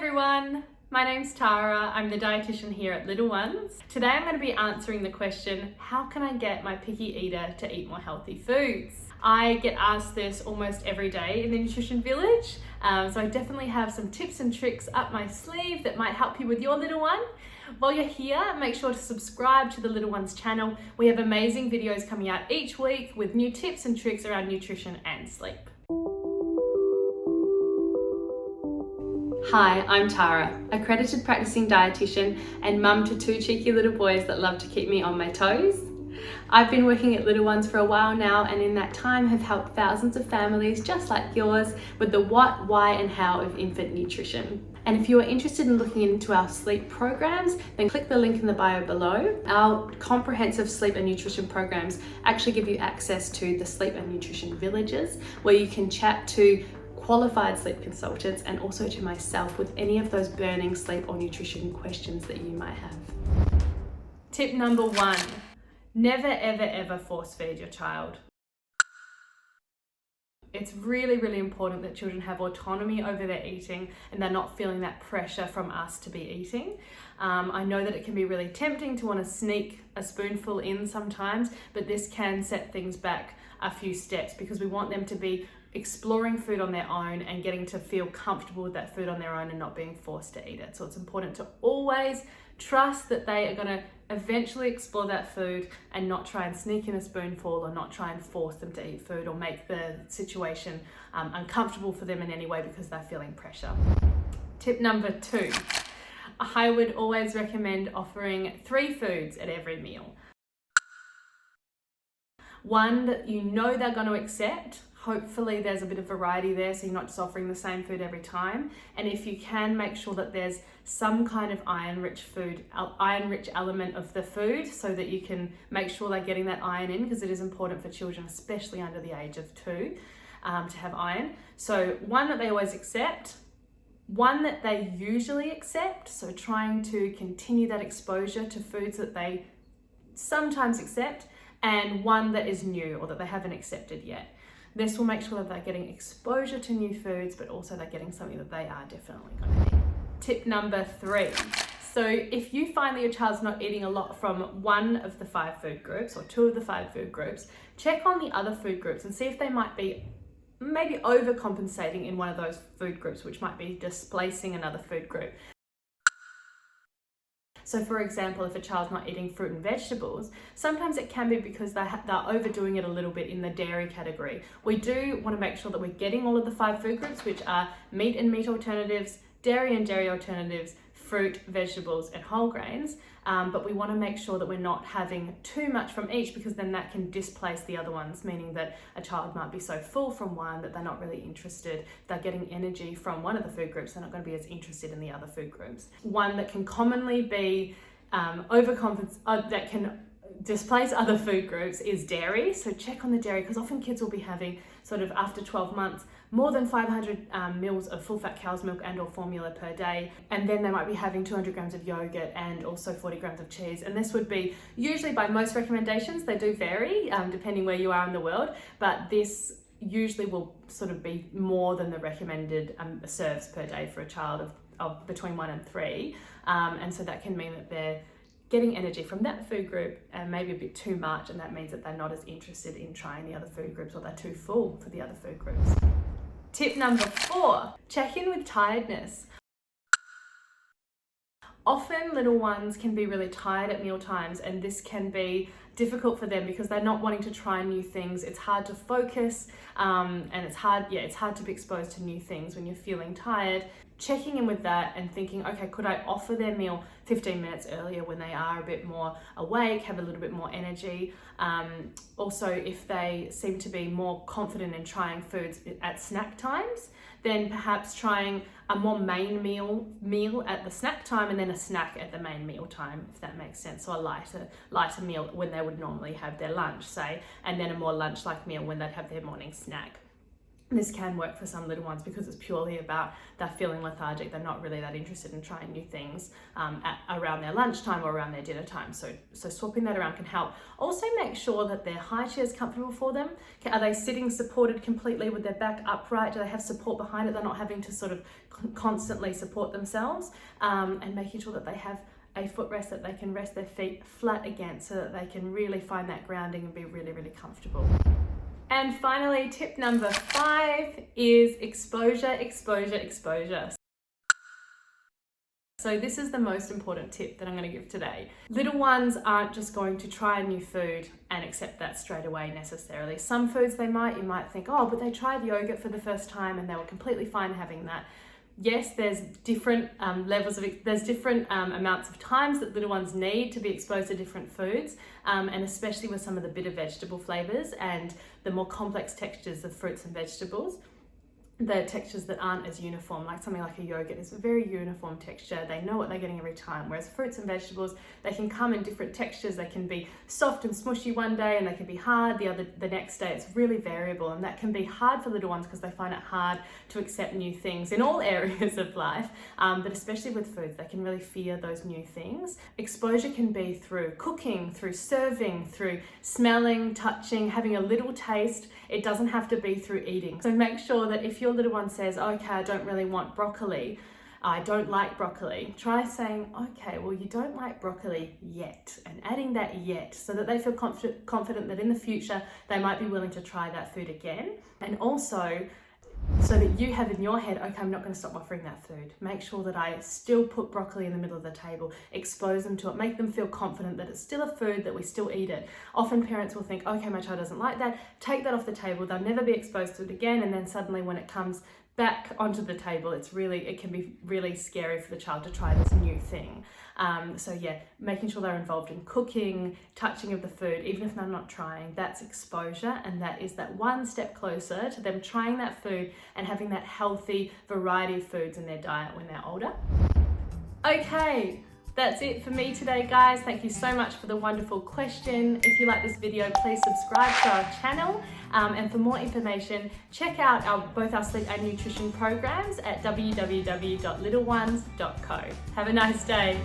everyone, my name's Tara. I'm the dietitian here at Little Ones. Today I'm going to be answering the question, how can I get my picky eater to eat more healthy foods? I get asked this almost every day in the Nutrition Village, so I definitely have some tips and tricks up my sleeve that might help you with your little one. While you're here, make sure to subscribe to the Little Ones channel. We have amazing videos coming out each week with new tips and tricks around nutrition and sleep. Hi, I'm Tara, accredited practicing dietitian and mum to two cheeky little boys that love to keep me on my toes. I've been working at Little Ones for a while now, and in that time have helped thousands of families just like yours with the what, why and how of infant nutrition. And if you are interested in looking into our sleep programs, then click the link in the bio below. Our comprehensive sleep and nutrition programs actually give you access to the sleep and nutrition villages, where you can chat to qualified sleep consultants and also to myself with any of those burning sleep or nutrition questions that you might have. Tip number 1, never ever force feed your child. It's really important that children have autonomy over their eating and they're not feeling that pressure from us to be eating. I know that it can be really tempting to want to sneak a spoonful in sometimes, but this can set things back a few steps because we want them to be exploring food on their own and getting to feel comfortable with that food on their own and not being forced to eat it. So it's important to always trust that they are going to eventually explore that food and not try and sneak in a spoonful or not try and force them to eat food or make the situation uncomfortable for them in any way because they're feeling pressure. Tip number 2, I would always recommend offering 3 foods at every meal. One that you know they're going to accept. Hopefully there's a bit of variety there, so you're not just offering the same food every time. And if you can, make sure that there's some kind of iron-rich element of the food so that you can make sure they're getting that iron in, because it is important for children, especially under the age of 2, to have iron. So one that they always accept, one that they usually accept, so trying to continue that exposure to foods that they sometimes accept, and one that is new or that they haven't accepted yet. This will make sure that they're getting exposure to new foods, but also they're getting something that they are definitely going to eat. Tip number 3. So if you find that your child's not eating a lot from one of the 5 food groups or 2 of the 5 food groups, check on the other food groups and see if they might be maybe overcompensating in one of those food groups, which might be displacing another food group. So for example, if a child's not eating fruit and vegetables, sometimes it can be because they're overdoing it a little bit in the dairy category. We do want to make sure that we're getting all of the 5 food groups, which are meat and meat alternatives, dairy and dairy alternatives, fruit, vegetables, and whole grains. But we want to make sure that we're not having too much from each, because then that can displace the other ones, meaning that a child might be so full from one that they're not really interested. They're getting energy from one of the food groups, they're not going to be as interested in the other food groups. One that can commonly be that can displace other food groups is dairy. So check on the dairy, because often kids will be having, sort of after 12 months, more than 500 mils of full fat cow's milk and or formula per day, and then they might be having 200 grams of yogurt and also 40 grams of cheese. And this would be usually, by most recommendations, they do vary depending where you are in the world, but this usually will sort of be more than the recommended serves per day for a child of between 1 and 3, and so that can mean that they're getting energy from that food group and maybe a bit too much, and that means that they're not as interested in trying the other food groups, or they're too full for the other food groups. Tip number 4, check in with tiredness. Often little ones can be really tired at meal times, and this can be difficult for them because they're not wanting to try new things. It's hard to focus, and it's hard to be exposed to new things when you're feeling tired. Checking in with that and thinking, okay, could I offer their meal 15 minutes earlier when they are a bit more awake, have a little bit more energy? Also, if they seem to be more confident in trying foods at snack times, then perhaps trying a more main meal at the snack time and then a snack at the main meal time, if that makes sense. So a lighter meal when they would normally have their lunch, say, and then a more lunch-like meal when they'd have their morning snack. This can work for some little ones because it's purely about they're feeling lethargic. They're not really that interested in trying new things around their lunchtime or around their dinner time. So swapping that around can help. Also make sure that their high chair is comfortable for them. Are they sitting supported completely with their back upright? Do they have support behind it? They're not having to sort of constantly support themselves, and making sure that they have a footrest that they can rest their feet flat against so that they can really find that grounding and be really, really comfortable. And finally, tip number 5 is exposure, exposure, exposure. So this is the most important tip that I'm going to give today. Little ones aren't just going to try a new food and accept that straight away necessarily. Some foods you might think, oh, but they tried yogurt for the first time and they were completely fine having that. Yes, there's different amounts of times that little ones need to be exposed to different foods, and especially with some of the bitter vegetable flavors and the more complex textures of fruits and vegetables. The textures that aren't as uniform, like something like a yogurt is a very uniform texture. They know what they're getting every time, whereas fruits and vegetables, they can come in different textures. They can be soft and smushy one day and they can be hard the next day. It's really variable, and that can be hard for little ones because they find it hard to accept new things in all areas of life, but especially with foods, they can really fear those new things. Exposure can be through cooking, through serving, through smelling, touching, having a little taste. It doesn't have to be through eating. So make sure that if your little one says, okay, I don't really want broccoli, I don't like broccoli, try saying, okay, well, you don't like broccoli yet, and adding that yet so that they feel confident that in the future they might be willing to try that food again. And also so that you have in your head, okay, I'm not going to stop offering that food. Make sure that I still put broccoli in the middle of the table, expose them to it, make them feel confident that it's still a food, that we still eat it. Often parents will think, okay, my child doesn't like that, take that off the table, they'll never be exposed to it again, and then suddenly when it comes back onto the table, it can be really scary for the child to try this new thing. So yeah, making sure they're involved in cooking, touching of the food, even if they're not trying, that's exposure, and that is that one step closer to them trying that food and having that healthy variety of foods in their diet when they're older. Okay, that's it for me today, guys. Thank you so much for the wonderful question. If you like this video, please subscribe to our channel. And for more information, check out both our sleep and nutrition programs at www.little1s.co. Have a nice day.